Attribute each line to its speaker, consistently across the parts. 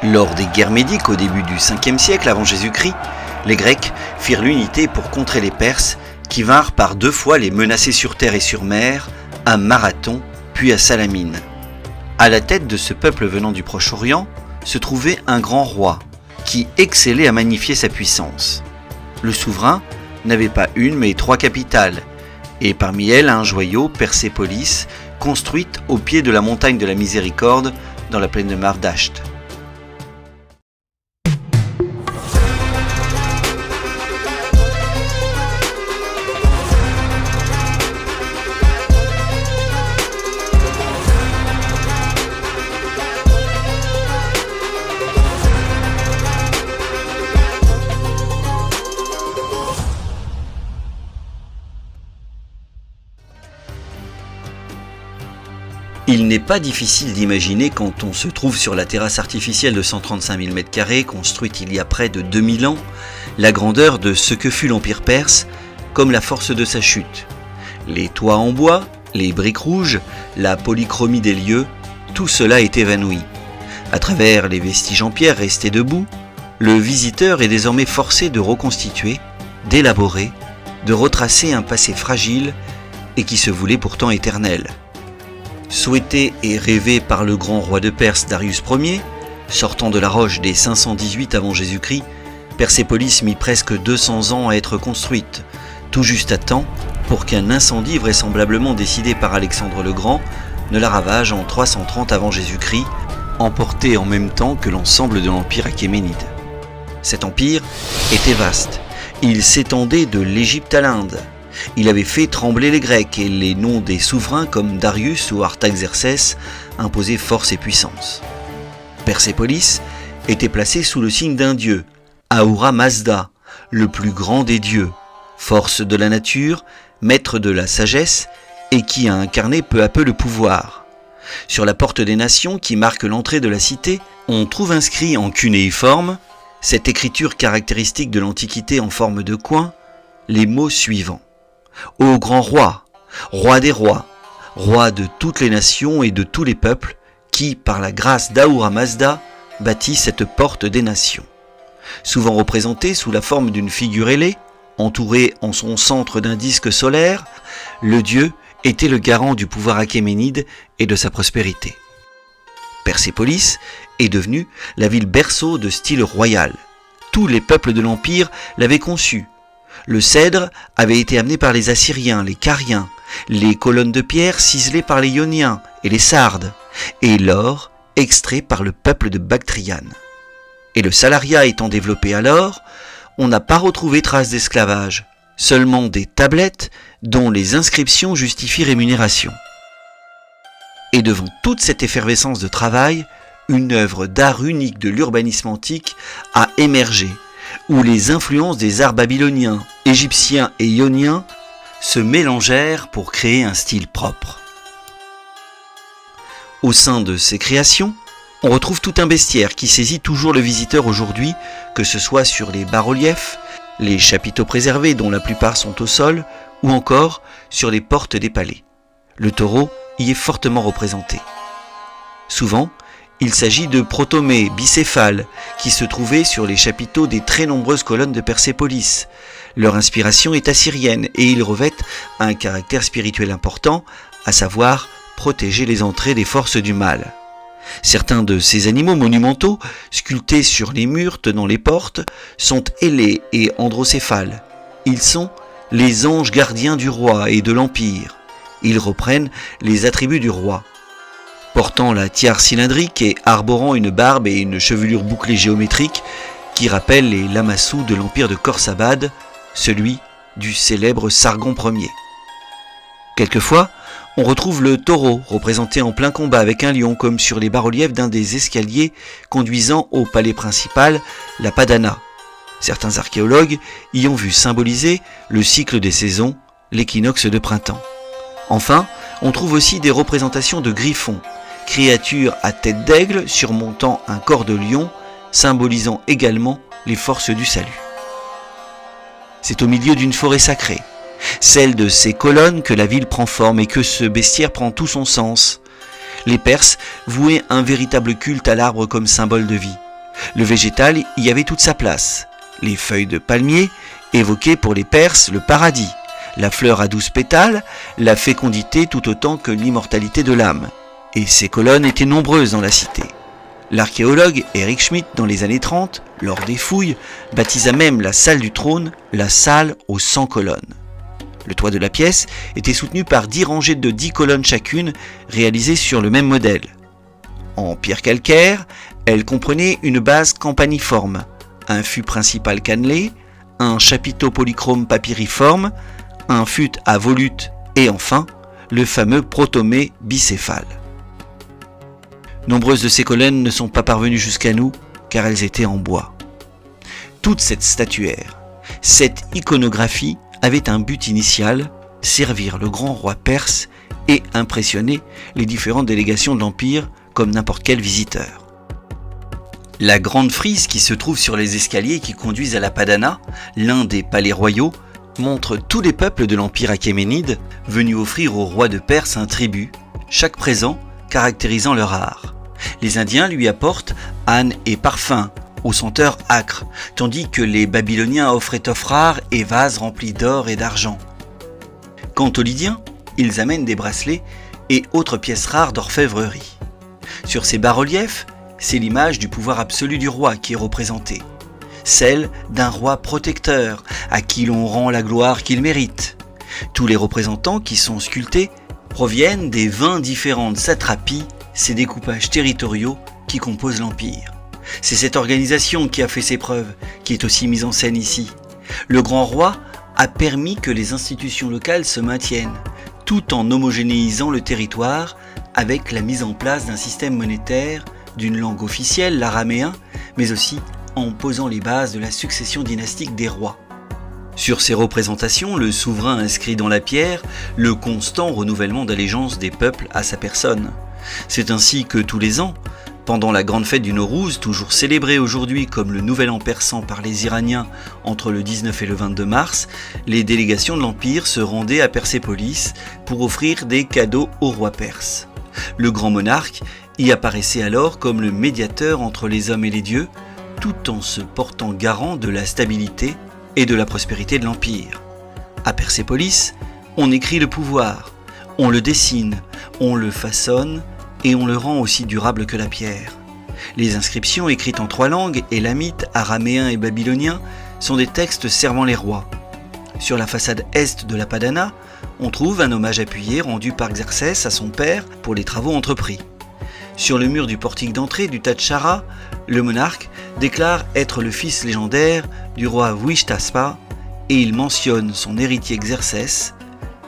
Speaker 1: Lors des guerres médiques au début du 5e siècle avant Jésus-Christ, les Grecs firent l'unité pour contrer les Perses qui vinrent par 2 fois les menacer sur terre et sur mer, à Marathon puis à Salamine. À la tête de ce peuple venant du Proche-Orient se trouvait un grand roi qui excellait à magnifier sa puissance. Le souverain n'avait pas une mais 3 capitales, et parmi elles un joyau, Persépolis, construite au pied de la montagne de la Miséricorde dans la plaine de Mardasht. Il n'est pas difficile d'imaginer quand on se trouve sur la terrasse artificielle de 135 000 m², construite il y a près de 2000 ans, la grandeur de ce que fut l'Empire perse, comme la force de sa chute. Les toits en bois, les briques rouges, la polychromie des lieux, tout cela est évanoui. À travers les vestiges en pierre restés debout, le visiteur est désormais forcé de reconstituer, d'élaborer, de retracer un passé fragile et qui se voulait pourtant éternel. Souhaité et rêvé par le grand roi de Perse Darius Ier, sortant de la roche dès 518 avant Jésus-Christ, Persépolis mit presque 200 ans à être construite, tout juste à temps pour qu'un incendie vraisemblablement décidé par Alexandre le Grand ne la ravage en 330 avant Jésus-Christ, emporté en même temps que l'ensemble de l'empire achéménide. Cet empire était vaste, il s'étendait de l'Égypte à l'Inde. Il avait fait trembler les Grecs et les noms des souverains comme Darius ou Artaxerxès imposaient force et puissance. Persépolis était placé sous le signe d'un dieu, Ahura Mazda, le plus grand des dieux, force de la nature, maître de la sagesse et qui a incarné peu à peu le pouvoir. Sur la porte des nations qui marque l'entrée de la cité, on trouve inscrit en cunéiforme, cette écriture caractéristique de l'Antiquité en forme de coin, les mots suivants. Ô grand roi, roi des rois, roi de toutes les nations et de tous les peuples, qui, par la grâce d'Ahura Mazda, bâtit cette porte des nations. Souvent représenté sous la forme d'une figure ailée, entouré en son centre d'un disque solaire, le dieu était le garant du pouvoir achéménide et de sa prospérité. Persépolis est devenue la ville berceau de style royal. Tous les peuples de l'Empire l'avaient conçu. Le cèdre avait été amené par les Assyriens, les Cariens, les colonnes de pierre ciselées par les Ioniens et les Sardes, et l'or extrait par le peuple de Bactriane. Et le salariat étant développé alors, on n'a pas retrouvé trace d'esclavage, seulement des tablettes dont les inscriptions justifient rémunération. Et devant toute cette effervescence de travail, une œuvre d'art unique de l'urbanisme antique a émergé, où les influences des arts babyloniens, égyptiens et ioniens se mélangèrent pour créer un style propre. Au sein de ces créations, on retrouve tout un bestiaire qui saisit toujours le visiteur aujourd'hui, que ce soit sur les bas-reliefs, les chapiteaux préservés dont la plupart sont au sol, ou encore sur les portes des palais. Le taureau y est fortement représenté. Souvent, il s'agit de protomées bicéphales qui se trouvaient sur les chapiteaux des très nombreuses colonnes de Persépolis. Leur inspiration est assyrienne et ils revêtent un caractère spirituel important, à savoir protéger les entrées des forces du mal. Certains de ces animaux monumentaux, sculptés sur les murs tenant les portes, sont ailés et androcéphales. Ils sont les anges gardiens du roi et de l'empire. Ils reprennent les attributs du roi. Portant la tiare cylindrique et arborant une barbe et une chevelure bouclée géométrique qui rappellent les lamassous de l'empire de Khorsabad, celui du célèbre Sargon Ier. Quelquefois, on retrouve le taureau représenté en plein combat avec un lion comme sur les bas-reliefs d'un des escaliers conduisant au palais principal, la Padana. Certains archéologues y ont vu symboliser le cycle des saisons, l'équinoxe de printemps. Enfin, on trouve aussi des représentations de griffons, créatures à tête d'aigle surmontant un corps de lion, symbolisant également les forces du salut. C'est au milieu d'une forêt sacrée, celle de ces colonnes, que la ville prend forme et que ce bestiaire prend tout son sens. Les Perses vouaient un véritable culte à l'arbre comme symbole de vie. Le végétal y avait toute sa place. Les feuilles de palmier évoquaient pour les Perses le paradis, la fleur à 12 pétales, la fécondité tout autant que l'immortalité de l'âme. Et ces colonnes étaient nombreuses dans la cité. L'archéologue Eric Schmidt, dans les années 30, lors des fouilles, baptisa même la salle du trône la salle aux 100 colonnes. Le toit de la pièce était soutenu par 10 rangées de 10 colonnes chacune, réalisées sur le même modèle. En pierre calcaire, elle comprenait une base campaniforme, un fût principal cannelé, un chapiteau polychrome papyriforme, un fût à volute et enfin le fameux protomée bicéphale. Nombreuses de ces colonnes ne sont pas parvenues jusqu'à nous car elles étaient en bois. Toute cette statuaire, cette iconographie avait un but initial, servir le grand roi perse et impressionner les différentes délégations de l'Empire comme n'importe quel visiteur. La grande frise qui se trouve sur les escaliers qui conduisent à la Padana, l'un des palais royaux, montre tous les peuples de l'Empire achéménide venus offrir au roi de Perse un tribut, chaque présent caractérisant leur art. Les Indiens lui apportent ânes et parfums, aux senteurs âcres, tandis que les Babyloniens offrent étoffes rares et vases remplis d'or et d'argent. Quant aux Lydiens, ils amènent des bracelets et autres pièces rares d'orfèvrerie. Sur ces bas-reliefs, c'est l'image du pouvoir absolu du roi qui est représentée, celle d'un roi protecteur à qui l'on rend la gloire qu'il mérite. Tous les représentants qui sont sculptés proviennent des 20 différentes satrapies, ces découpages territoriaux qui composent l'Empire. C'est cette organisation qui a fait ses preuves, qui est aussi mise en scène ici. Le grand roi a permis que les institutions locales se maintiennent, tout en homogénéisant le territoire avec la mise en place d'un système monétaire, d'une langue officielle, l'araméen, mais aussi en posant les bases de la succession dynastique des rois. Sur ces représentations, le souverain inscrit dans la pierre le constant renouvellement d'allégeance des peuples à sa personne. C'est ainsi que tous les ans, pendant la grande fête du Nowrouz, toujours célébrée aujourd'hui comme le Nouvel An persan par les Iraniens entre le 19 et le 22 mars, les délégations de l'Empire se rendaient à Persépolis pour offrir des cadeaux au roi perse. Le grand monarque y apparaissait alors comme le médiateur entre les hommes et les dieux, tout en se portant garant de la stabilité et de la prospérité de l'Empire. À Persépolis, on écrit le pouvoir, on le dessine, on le façonne et on le rend aussi durable que la pierre. Les inscriptions écrites en 3 langues, élamite, araméen et babylonien, sont des textes servant les rois. Sur la façade est de la Padana, on trouve un hommage appuyé rendu par Xerxès à son père pour les travaux entrepris. Sur le mur du portique d'entrée du Tadchara, le monarque déclare être le fils légendaire du roi Wishtaspa et il mentionne son héritier Xerxès,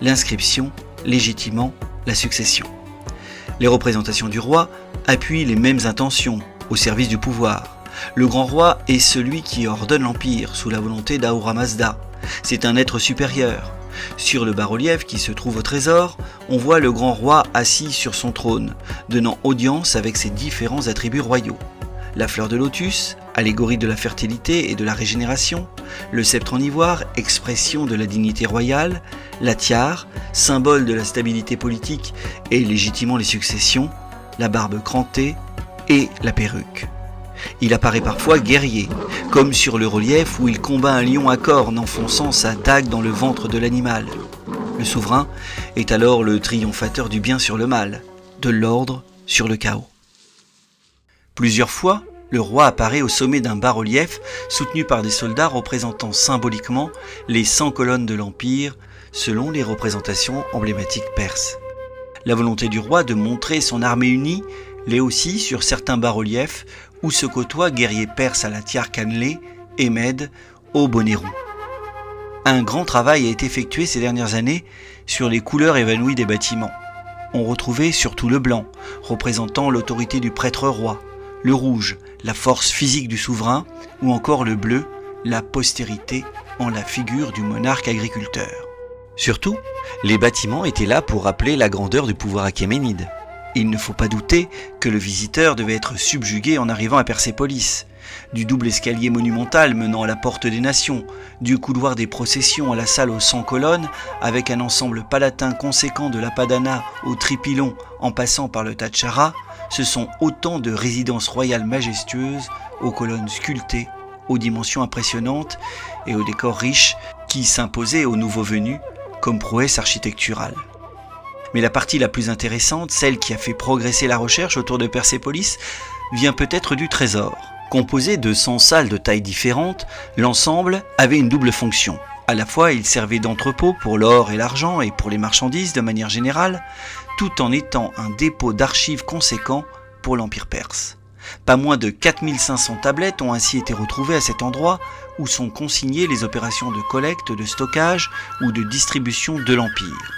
Speaker 1: l'inscription légitimant la succession. Les représentations du roi appuient les mêmes intentions au service du pouvoir. Le grand roi est celui qui ordonne l'Empire sous la volonté d'Ahura Mazda. C'est un être supérieur. Sur le bas-relief qui se trouve au trésor, on voit le grand roi assis sur son trône, donnant audience avec ses différents attributs royaux. La fleur de lotus, allégorie de la fertilité et de la régénération, le sceptre en ivoire, expression de la dignité royale, la tiare, symbole de la stabilité politique et légitimant les successions, la barbe crantée et la perruque. Il apparaît parfois guerrier, comme sur le relief où il combat un lion à cornes enfonçant sa dague dans le ventre de l'animal. Le souverain est alors le triomphateur du bien sur le mal, de l'ordre sur le chaos. Plusieurs fois, le roi apparaît au sommet d'un bas-relief soutenu par des soldats représentant symboliquement les 100 colonnes de l'Empire selon les représentations emblématiques perses. La volonté du roi de montrer son armée unie l'est aussi sur certains bas-reliefs où se côtoient guerriers perses à la tiare cannelée et mèdes au bonnet rond. Un grand travail a été effectué ces dernières années sur les couleurs évanouies des bâtiments. On retrouvait surtout le blanc, représentant l'autorité du prêtre roi, le rouge, la force physique du souverain, ou encore le bleu, la postérité en la figure du monarque agriculteur. Surtout, les bâtiments étaient là pour rappeler la grandeur du pouvoir achéménide. Il ne faut pas douter que le visiteur devait être subjugué en arrivant à Persépolis. Du double escalier monumental menant à la porte des nations, du couloir des processions à la salle aux 100 colonnes, avec un ensemble palatin conséquent de la Padana au Tripylon en passant par le Tadchara, ce sont autant de résidences royales majestueuses, aux colonnes sculptées, aux dimensions impressionnantes et aux décors riches qui s'imposaient aux nouveaux venus comme prouesse architecturale. Mais la partie la plus intéressante, celle qui a fait progresser la recherche autour de Persépolis, vient peut-être du trésor. Composé de 100 salles de tailles différentes, l'ensemble avait une double fonction. À la fois, il servait d'entrepôt pour l'or et l'argent et pour les marchandises de manière générale, tout en étant un dépôt d'archives conséquent pour l'Empire perse. Pas moins de 4500 tablettes ont ainsi été retrouvées à cet endroit où sont consignées les opérations de collecte, de stockage ou de distribution de l'Empire.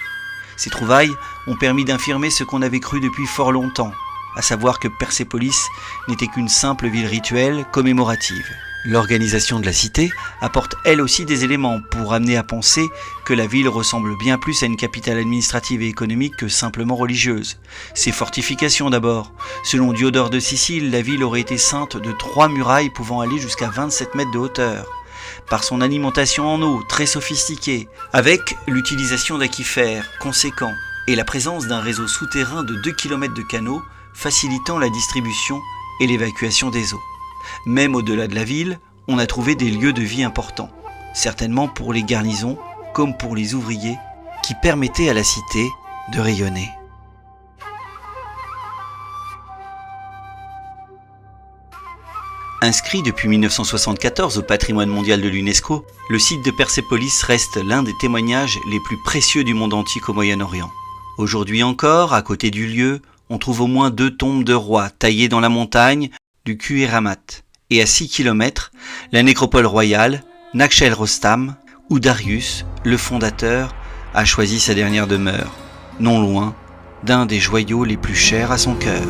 Speaker 1: Ces trouvailles ont permis d'infirmer ce qu'on avait cru depuis fort longtemps, à savoir que Persépolis n'était qu'une simple ville rituelle commémorative. L'organisation de la cité apporte elle aussi des éléments pour amener à penser que la ville ressemble bien plus à une capitale administrative et économique que simplement religieuse. Ses fortifications d'abord. Selon Diodore de Sicile, la ville aurait été ceinte de 3 murailles pouvant aller jusqu'à 27 mètres de hauteur. Par son alimentation en eau très sophistiquée, avec l'utilisation d'aquifères conséquents et la présence d'un réseau souterrain de 2 km de canaux facilitant la distribution et l'évacuation des eaux. Même au-delà de la ville, on a trouvé des lieux de vie importants, certainement pour les garnisons comme pour les ouvriers, qui permettaient à la cité de rayonner. Inscrit depuis 1974 au patrimoine mondial de l'UNESCO, le site de Persépolis reste l'un des témoignages les plus précieux du monde antique au Moyen-Orient. Aujourd'hui encore, à côté du lieu, on trouve au moins 2 tombes de rois taillées dans la montagne du Kuéramat, et à 6 km, la nécropole royale, Nakhchel Rostam, où Darius, le fondateur, a choisi sa dernière demeure, non loin d'un des joyaux les plus chers à son cœur.